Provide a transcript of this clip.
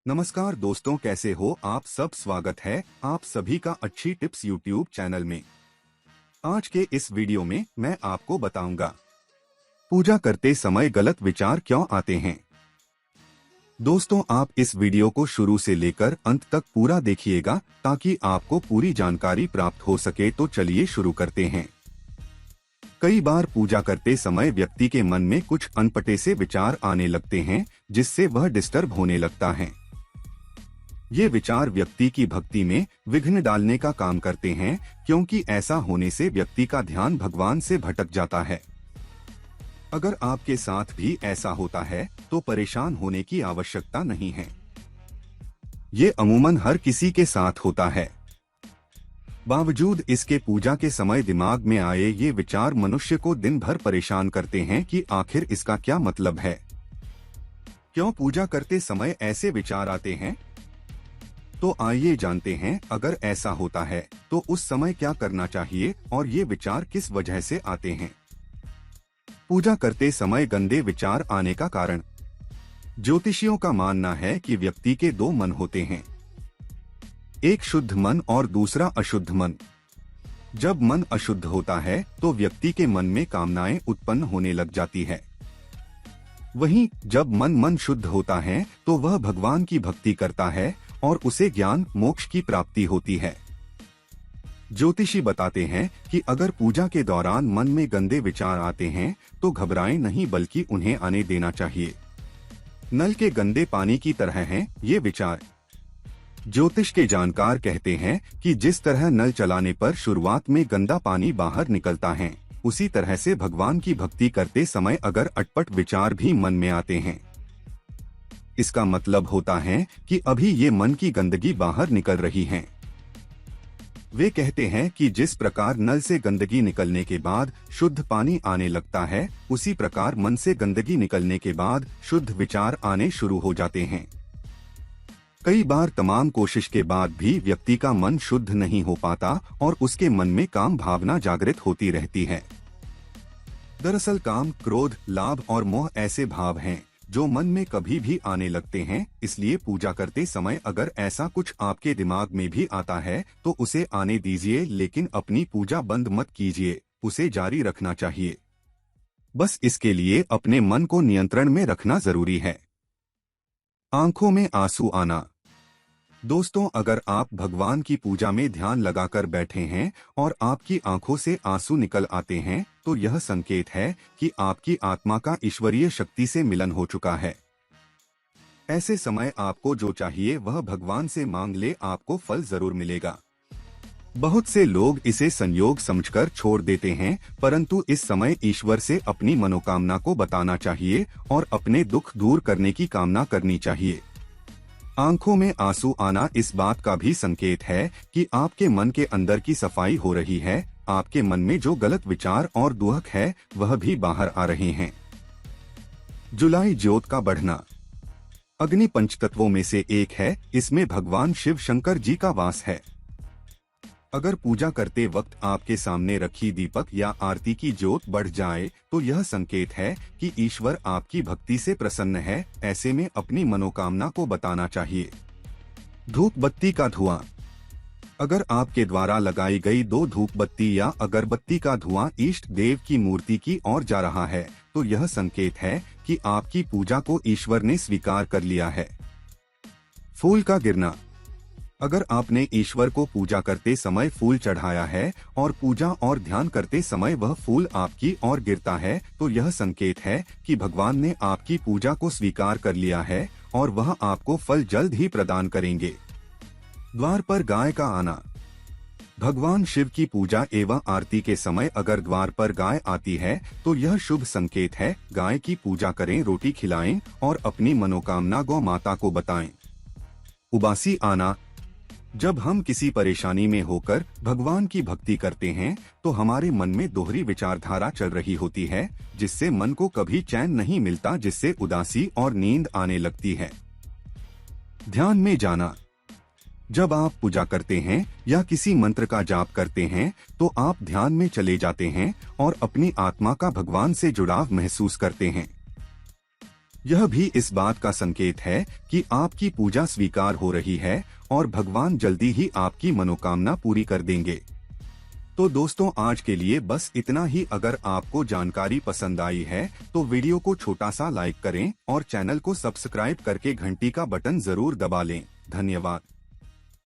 नमस्कार दोस्तों, कैसे हो आप सब। स्वागत है आप सभी का अच्छी टिप्स यूट्यूब चैनल में। आज के इस वीडियो में मैं आपको बताऊंगा पूजा करते समय गलत विचार क्यों आते हैं। दोस्तों, आप इस वीडियो को शुरू से लेकर अंत तक पूरा देखिएगा ताकि आपको पूरी जानकारी प्राप्त हो सके। तो चलिए शुरू करते हैं। कई बार पूजा करते समय व्यक्ति के मन में कुछ अनपटे से विचार आने लगते हैं, जिससे वह डिस्टर्ब होने लगता है। ये विचार व्यक्ति की भक्ति में विघ्न डालने का काम करते हैं, क्योंकि ऐसा होने से व्यक्ति का ध्यान भगवान से भटक जाता है। अगर आपके साथ भी ऐसा होता है तो परेशान होने की आवश्यकता नहीं है। ये अमूमन हर किसी के साथ होता है। बावजूद इसके पूजा के समय दिमाग में आए ये विचार मनुष्य को दिन भर परेशान करते हैं कि आखिर इसका क्या मतलब है। क्यों पूजा करते समय ऐसे विचार आते हैं? तो आइए जानते हैं, अगर ऐसा होता है तो उस समय क्या करना चाहिए और ये विचार किस वजह से आते हैं। पूजा करते समय गंदे विचार आने का कारण। ज्योतिषियों का मानना है कि व्यक्ति के दो मन होते हैं, एक शुद्ध मन और दूसरा अशुद्ध मन। जब मन अशुद्ध होता है तो व्यक्ति के मन में कामनाएं उत्पन्न होने लग जाती है। वहीं जब मन शुद्ध होता है तो वह भगवान की भक्ति करता है और उसे ज्ञान मोक्ष की प्राप्ति होती है। ज्योतिषी बताते हैं कि अगर पूजा के दौरान मन में गंदे विचार आते हैं तो घबराएं नहीं, बल्कि उन्हें आने देना चाहिए। नल के गंदे पानी की तरह हैं ये विचार। ज्योतिष के जानकार कहते हैं कि जिस तरह नल चलाने पर शुरुआत में गंदा पानी बाहर निकलता है, उसी तरह से भगवान की भक्ति करते समय अगर अटपट विचार भी मन में आते हैं, इसका मतलब होता है कि अभी ये मन की गंदगी बाहर निकल रही है। वे कहते हैं कि जिस प्रकार नल से गंदगी निकलने के बाद शुद्ध पानी आने लगता है, उसी प्रकार मन से गंदगी निकलने के बाद शुद्ध विचार आने शुरू हो जाते हैं। कई बार तमाम कोशिश के बाद भी व्यक्ति का मन शुद्ध नहीं हो पाता और उसके मन में काम भावना जागृत होती रहती है। दरअसल काम, क्रोध, लाभ और मोह ऐसे भाव हैं जो मन में कभी भी आने लगते हैं। इसलिए पूजा करते समय अगर ऐसा कुछ आपके दिमाग में भी आता है तो उसे आने दीजिए, लेकिन अपनी पूजा बंद मत कीजिए, उसे जारी रखना चाहिए। बस इसके लिए अपने मन को नियंत्रण में रखना जरूरी है। आंखों में आंसू आना। दोस्तों, अगर आप भगवान की पूजा में ध्यान लगाकर बैठे हैं और आपकी आंखों से आंसू निकल आते हैं तो यह संकेत है कि आपकी आत्मा का ईश्वरीय शक्ति से मिलन हो चुका है। ऐसे समय आपको जो चाहिए वह भगवान से मांग ले, आपको फल जरूर मिलेगा। बहुत से लोग इसे संयोग समझकर छोड़ देते हैं, परंतु इस समय ईश्वर से अपनी मनोकामना को बताना चाहिए और अपने दुख दूर करने की कामना करनी चाहिए। आंखों में आंसू आना इस बात का भी संकेत है कि आपके मन के अंदर की सफाई हो रही है। आपके मन में जो गलत विचार और दुहक है वह भी बाहर आ रहे हैं। जुलाई ज्योत का बढ़ना। अग्नि पंचतत्वों में से एक है, इसमें भगवान शिव शंकर जी का वास है। अगर पूजा करते वक्त आपके सामने रखी दीपक या आरती की ज्योत बढ़ जाए तो यह संकेत है कि ईश्वर आपकी भक्ति से प्रसन्न है। ऐसे में अपनी मनोकामना को बताना चाहिए। धूप बत्ती का धुआं। अगर आपके द्वारा लगाई गई दो धूप बत्ती या अगरबत्ती का धुआं इष्ट देव की मूर्ति की ओर जा रहा है तो यह संकेत है कि आपकी पूजा को ईश्वर ने स्वीकार कर लिया है। फूल का गिरना। अगर आपने ईश्वर को पूजा करते समय फूल चढ़ाया है और पूजा और ध्यान करते समय वह फूल आपकी ओर गिरता है तो यह संकेत है कि भगवान ने आपकी पूजा को स्वीकार कर लिया है और वह आपको फल जल्द ही प्रदान करेंगे। द्वार पर गाय का आना। भगवान शिव की पूजा एवं आरती के समय अगर द्वार पर गाय आती है तो यह शुभ संकेत है। गाय की पूजा करें, रोटी खिलाएं और अपनी मनोकामना गौ माता को बताएं। उबासी आना। जब हम किसी परेशानी में होकर भगवान की भक्ति करते हैं तो हमारे मन में दोहरी विचारधारा चल रही होती है, जिससे मन को कभी चैन नहीं मिलता, जिससे उदासी और नींद आने लगती है। ध्यान में जाना। जब आप पूजा करते हैं या किसी मंत्र का जाप करते हैं तो आप ध्यान में चले जाते हैं और अपनी आत्मा का भगवान से जुड़ाव महसूस करते हैं। यह भी इस बात का संकेत है कि आपकी पूजा स्वीकार हो रही है और भगवान जल्दी ही आपकी मनोकामना पूरी कर देंगे। तो दोस्तों आज के लिए बस इतना ही। अगर आपको जानकारी पसंद आई है तो वीडियो को छोटा सा लाइक करें और चैनल को सब्सक्राइब करके घंटी का बटन जरूर दबा लें। धन्यवाद।